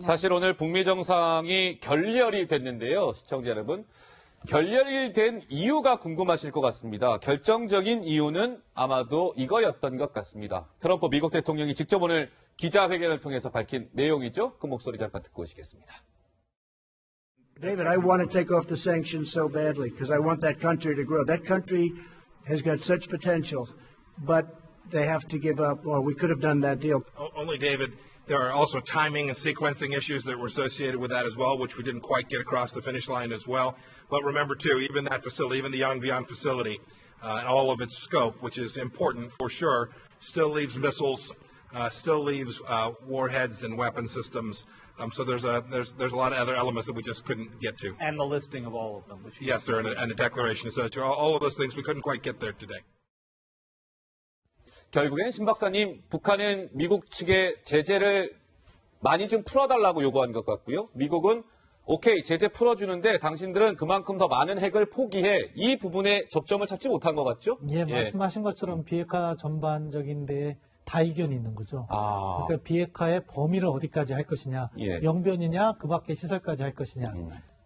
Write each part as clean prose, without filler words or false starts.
사실 오늘 북미 정상이 결렬이 됐는데요. 시청자 여러분. 결렬이 된 이유가 궁금하실 것 같습니다. 결정적인 이유는 아마도 이거였던 것 같습니다. 트럼프 미국 대통령이 직접 오늘 기자회견을 통해서 밝힌 내용이죠. 그 목소리 잠깐 듣고 오시겠습니다. David, I want to take off the sanctions so badly because I want that country to grow. That country has got such potential, but they have to give up, or we could have done that deal. Only, David, there are also timing and sequencing issues that were associated with that as well, which we didn't quite get across the finish line as well. But remember, too, even that facility, even the Yongbyon facility, and all of its scope, which is important for sure, still leaves missiles, still leaves warheads and weapon systems. So there's a lot of other elements that we just couldn't get to. And the listing of all of them. Yes, sir, and a declaration. So all of those things we couldn't quite get there today. 결국엔 신 박사님, 북한은 미국 측의 제재를 많이 좀 풀어달라고 요구한 것 같고요. 미국은 오케이, 제재 풀어주는데 당신들은 그만큼 더 많은 핵을 포기해. 이 부분에 접점을 찾지 못한 것 같죠? 예, 말씀하신 것처럼 비핵화 전반적인데 다 이견이 있는 거죠. 그러니까 비핵화의 범위를 어디까지 할 것이냐, 영변이냐, 그 밖의 시설까지 할 것이냐.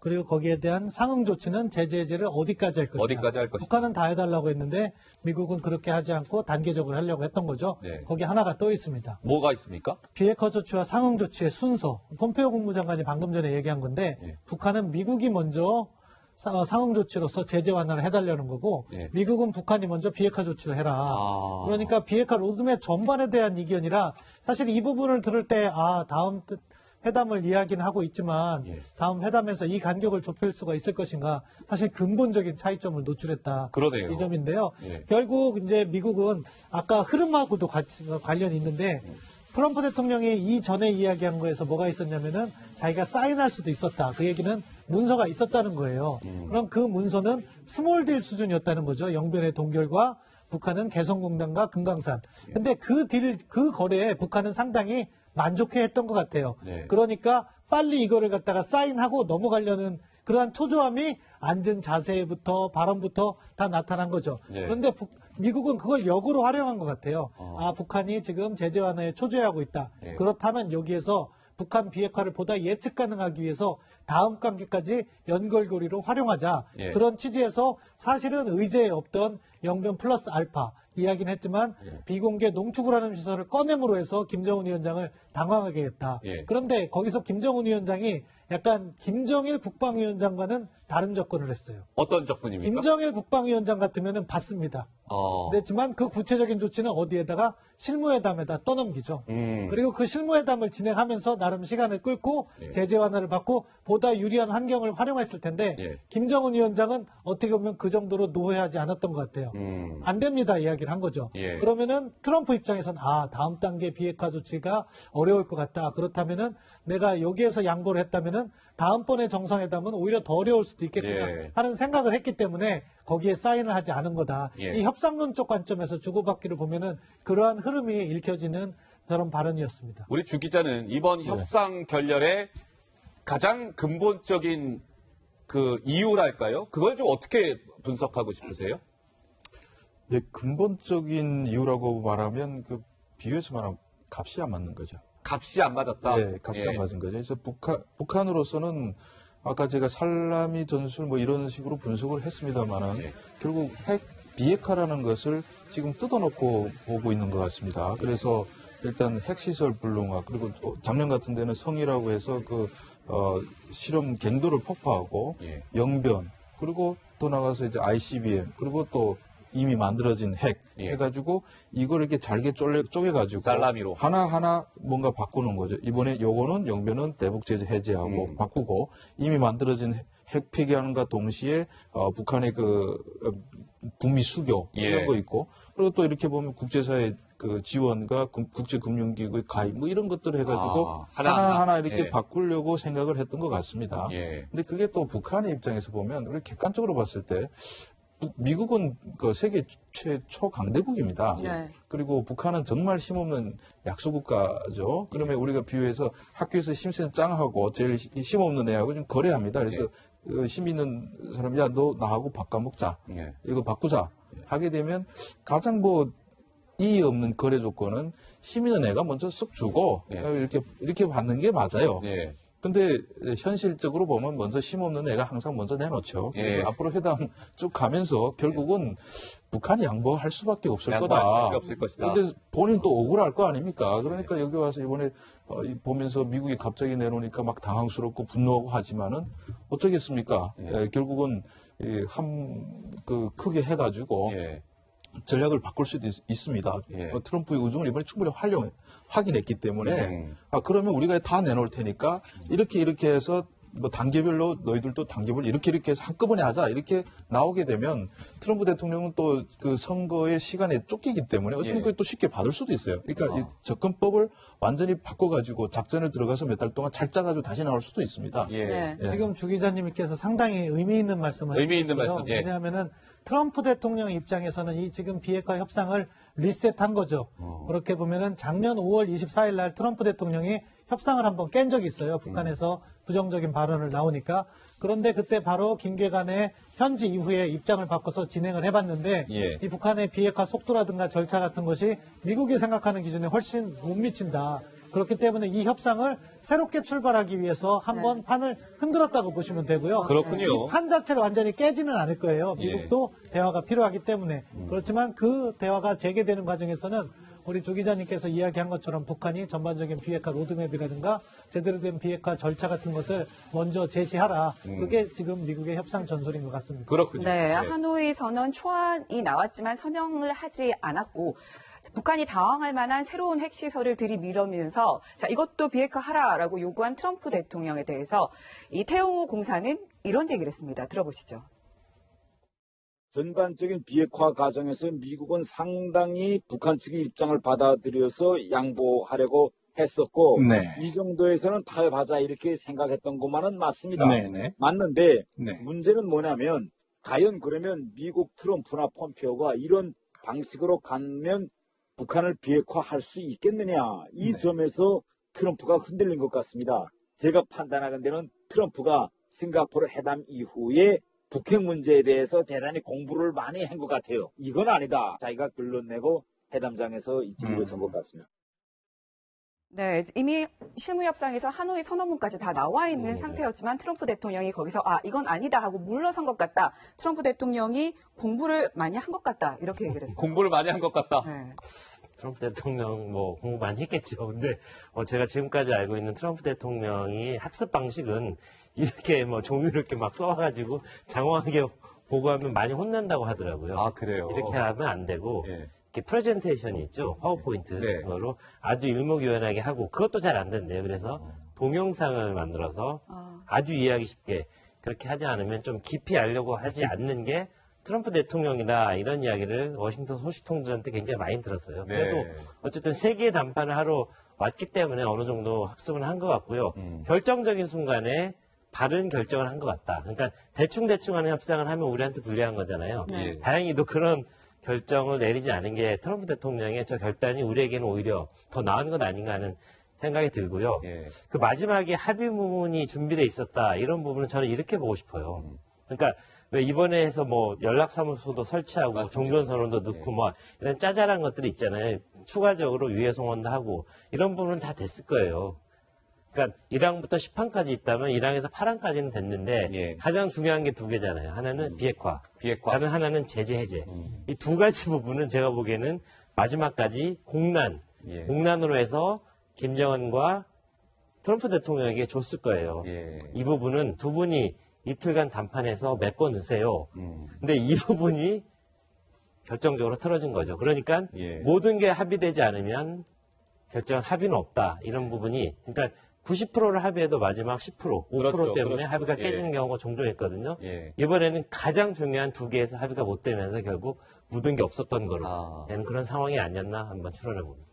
그리고 거기에 대한 상응 조치는 제재를 어디까지 할 것이냐. 북한은 다 해달라고 했는데 미국은 그렇게 하지 않고 단계적으로 하려고 했던 거죠. 거기 하나가 또 있습니다. 뭐가 있습니까? 비핵화 조치와 상응 조치의 순서. 폼페이오 국무장관이 방금 전에 얘기한 건데 북한은 미국이 먼저 상응 조치로서 제재 완화를 해달라는 거고 미국은 북한이 먼저 비핵화 조치를 해라. 그러니까 비핵화 로드맵 전반에 대한 이견이라 사실 이 부분을 들을 때 다음 회담을 이야기는 하고 있지만 다음 회담에서 이 간격을 좁힐 수가 있을 것인가 사실 근본적인 차이점을 노출했다. 그러네요. 이 점인데요. 결국 이제 미국은 아까 흐름하고도 같이 관련이 있는데 트럼프 대통령이 이전에 이야기한 거에서 뭐가 있었냐면은 자기가 사인할 수도 있었다. 그 얘기는 문서가 있었다는 거예요. 그럼 그 문서는 스몰 딜 수준이었다는 거죠. 영변의 동결과 북한은 개성공단과 금강산. 근데 그 거래에 북한은 상당히 만족해 했던 것 같아요. 그러니까 빨리 이거를 갖다가 사인하고 넘어가려는 그러한 초조함이 앉은 자세부터 발언부터 다 나타난 거죠. 그런데 미국은 그걸 역으로 활용한 것 같아요. 북한이 지금 제재 완화에 초조해하고 있다. 그렇다면 여기에서 북한 비핵화를 보다 예측 가능하기 위해서 다음 단계까지 연결고리로 활용하자. 그런 취지에서 사실은 의제에 없던 영변 플러스 알파 이야기는 했지만 비공개 농축우라늄 시설을 꺼냄으로 해서 김정은 위원장을 당황하게 했다. 그런데 거기서 김정은 위원장이 약간 김정일 국방위원장과는 다른 접근을 했어요. 어떤 접근입니까? 김정일 국방위원장 같으면 받습니다. 그렇지만 그 구체적인 조치는 어디에다가 실무회담에다 떠넘기죠. 그리고 그 실무회담을 진행하면서 나름 시간을 끌고 제재 완화를 받고 보다 유리한 환경을 활용했을 텐데 김정은 위원장은 어떻게 보면 그 정도로 노회하지 않았던 것 같아요. 안 됩니다 이야기를 한 거죠. 그러면은 트럼프 입장에서는 다음 단계 비핵화 조치가 어려울 것 같다. 그렇다면은 내가 여기에서 양보를 했다면은 다음번에 정상회담은 오히려 더 어려울 수도 있겠구나 하는 생각을 했기 때문에 거기에 사인을 하지 않은 거다. 이 협상론적 관점에서 주고받기를 보면은 그러한 흐름이 읽혀지는 그런 발언이었습니다. 우리 주 기자는 이번 협상 결렬의 가장 근본적인 그 이유랄까요? 그걸 좀 어떻게 분석하고 싶으세요? 근본적인 이유라고 말하면 비유해서 말하면 값이 안 맞는 거죠. 값이 안 맞았다? 값이 안 맞은 거죠. 그래서 북한으로서는 아까 제가 살라미 전술 이런 식으로 분석을 했습니다만은 결국 핵 비핵화라는 것을 지금 뜯어놓고 보고 있는 것 같습니다. 그래서 일단 핵시설 불능화 그리고 작년 같은 데는 성이라고 해서 실험 갱도를 폭파하고 영변 그리고 또 나가서 이제 ICBM 그리고 또 이미 만들어진 핵 해가지고 이걸 이렇게 잘게 쪼개가지고 살라미로 하나하나 뭔가 바꾸는 거죠. 이번에 요거는 영변은 대북 제재 해제하고 바꾸고 이미 만들어진 핵 폐기하는과 동시에 북한의 북미 수교 이런 거 있고 그리고 또 이렇게 보면 국제사회 지원과 국제금융기구의 가입 이런 것들을 해가지고 하나하나 이렇게 바꾸려고 생각을 했던 것 같습니다. 근데 그게 또 북한의 입장에서 보면 우리 객관적으로 봤을 때 미국은 세계 최초 강대국입니다. 그리고 북한은 정말 힘없는 약소국가죠. 그러면 우리가 비유해서 학교에서 힘센 짱하고 제일 힘없는 애하고 좀 거래합니다. 그래서 힘 있는 사람이 너 나하고 바꿔먹자. 이거 바꾸자. 하게 되면 가장 이의 없는 거래 조건은 힘 있는 애가 먼저 쓱 주고 예. 이렇게 받는 게 맞아요. 예. 근데 현실적으로 보면 먼저 힘없는 애가 항상 먼저 내놓죠. 그래서 예. 앞으로 회담 쭉 가면서 결국은 북한이 양보할 수밖에 없을 양보할 거다. 수밖에 없을 것이다. 근데 본인 또 억울할 거 아닙니까? 그러니까 여기 와서 이번에 보면서 미국이 갑자기 내놓으니까 막 당황스럽고 분노하고 하지만은 어쩌겠습니까? 결국은 크게 해가지고 예. 전략을 바꿀 수도 있습니다. 예. 트럼프의 의중을 이번에 충분히 확인했기 때문에 그러면 우리가 다 내놓을 테니까 이렇게 해서 뭐 단계별로 너희들도 단계별로 이렇게 해서 한꺼번에 하자 이렇게 나오게 되면 트럼프 대통령은 또 그 선거의 시간에 쫓기기 때문에 어쩌면 예. 그게 또 쉽게 받을 수도 있어요. 그러니까 이 접근법을 완전히 바꿔가지고 작전을 들어가서 몇 달 동안 잘 짜가지고 다시 나올 수도 있습니다. 예. 네. 지금 주 기자님께서 상당히 의미 있는 말씀을 의미 있는 해주셨어요. 말씀, 예. 왜냐하면은 트럼프 대통령 입장에서는 이 지금 비핵화 협상을 리셋한 거죠. 그렇게 보면은 작년 5월 24일 날 트럼프 대통령이 협상을 한번 깬 적이 있어요. 북한에서 부정적인 발언을 나오니까. 그런데 그때 바로 김계관의 현지 이후에 입장을 바꿔서 진행을 해봤는데 예. 이 북한의 비핵화 속도라든가 절차 같은 것이 미국이 생각하는 기준에 훨씬 못 미친다. 그렇기 때문에 이 협상을 새롭게 출발하기 위해서 한번 판을 흔들었다고 보시면 되고요. 그렇군요. 이 판 자체를 완전히 깨지는 않을 거예요. 예. 미국도 대화가 필요하기 때문에. 그렇지만 그 대화가 재개되는 과정에서는 우리 주 기자님께서 이야기한 것처럼 북한이 전반적인 비핵화 로드맵이라든가 제대로 된 비핵화 절차 같은 것을 먼저 제시하라. 그게 지금 미국의 협상 전술인 것 같습니다. 그렇군요. 네, 하노이 선언 초안이 나왔지만 서명을 하지 않았고 북한이 당황할 만한 새로운 핵시설을 들이밀으면서 자 이것도 비핵화하라라고 요구한 트럼프 대통령에 대해서 이 태영호 공사는 이런 얘기를 했습니다. 들어보시죠. 전반적인 비핵화 과정에서 미국은 상당히 북한 측의 입장을 받아들여서 양보하려고 했었고 네. 이 정도에서는 타협하자 이렇게 생각했던 것만은 맞습니다. 네네. 맞는데 네. 문제는 뭐냐면 과연 그러면 미국 트럼프나 폼페오가 이런 방식으로 가면 북한을 비핵화할 수 있겠느냐 이 점에서 트럼프가 흔들린 것 같습니다. 제가 판단하는 데는 트럼프가 싱가포르 회담 이후에 북핵 문제에 대해서 대단히 공부를 많이 한 것 같아요. 이건 아니다. 자기가 결론내고 회담장에서 이기고 있는 것 같습니다. 네, 이미 실무협상에서 하노이 선언문까지 다 나와 있는 상태였지만 트럼프 대통령이 거기서 이건 아니다 하고 물러선 것 같다. 트럼프 대통령이 공부를 많이 한 것 같다. 이렇게 얘기를 했어요. 공부를 많이 한 것 같다. 네. 트럼프 대통령 뭐 공부 많이 했겠죠. 근데 제가 지금까지 알고 있는 트럼프 대통령이 학습 방식은 이렇게 뭐 종이를 이렇게 막 써가지고 장황하게 보고하면 많이 혼난다고 하더라고요. 아, 그래요? 이렇게 하면 안 되고 예. 이렇게 프레젠테이션이 있죠. 파워포인트 네. 그거로 아주 일목요연하게 하고 그것도 잘 안 된대요. 그래서 동영상을 만들어서 아주 이해하기 쉽게 그렇게 하지 않으면 좀 깊이 알려고 하지 않는 게 트럼프 대통령이다 이런 이야기를 워싱턴 소식통들한테 굉장히 많이 들었어요. 네. 그래도 어쨌든 세계의 담판을 하러 왔기 때문에 어느 정도 학습은 한 것 같고요. 결정적인 순간에 바른 결정을 한 것 같다. 그러니까 대충대충 하는 협상을 하면 우리한테 불리한 거잖아요. 네. 다행히도 그런 결정을 내리지 않은 게 트럼프 대통령의 저 결단이 우리에게는 오히려 더 나은 것 아닌가 하는 생각이 들고요. 예. 그 마지막에 합의문이 준비돼 있었다. 이런 부분은 저는 이렇게 보고 싶어요. 그러니까 왜 이번에 해서 뭐 연락사무소도 설치하고 맞습니다. 종전선언도 넣고 뭐 이런 짜잘한 것들이 있잖아요. 추가적으로 유해송원도 하고 이런 부분은 다 됐을 거예요. 그러니까 1항부터 10항까지 있다면 1항에서 8항까지는 됐는데 예. 가장 중요한 게 두 개잖아요. 하나는 비핵화, 비핵화. 다른 하나는 제재 해제. 이 두 가지 부분은 제가 보기에는 마지막까지 공란, 예. 공란으로 해서 김정은과 트럼프 대통령에게 줬을 거예요. 예. 이 부분은 두 분이 이틀간 담판해서 메꿔 넣으세요. 근데 이 부분이 결정적으로 틀어진 거죠. 그러니까 예. 모든 게 합의되지 않으면 결정 합의는 없다. 이런 부분이 그러니까 90%를 합의해도 마지막 10%, 5% 그렇죠. 때문에 그렇죠. 합의가 예. 깨지는 경우가 종종 있거든요. 예. 이번에는 가장 중요한 두 개에서 합의가 못 되면서 결국 묻은 게 없었던 거로 아. 되는 그런 상황이 아니었나 한번 추론해 봅니다.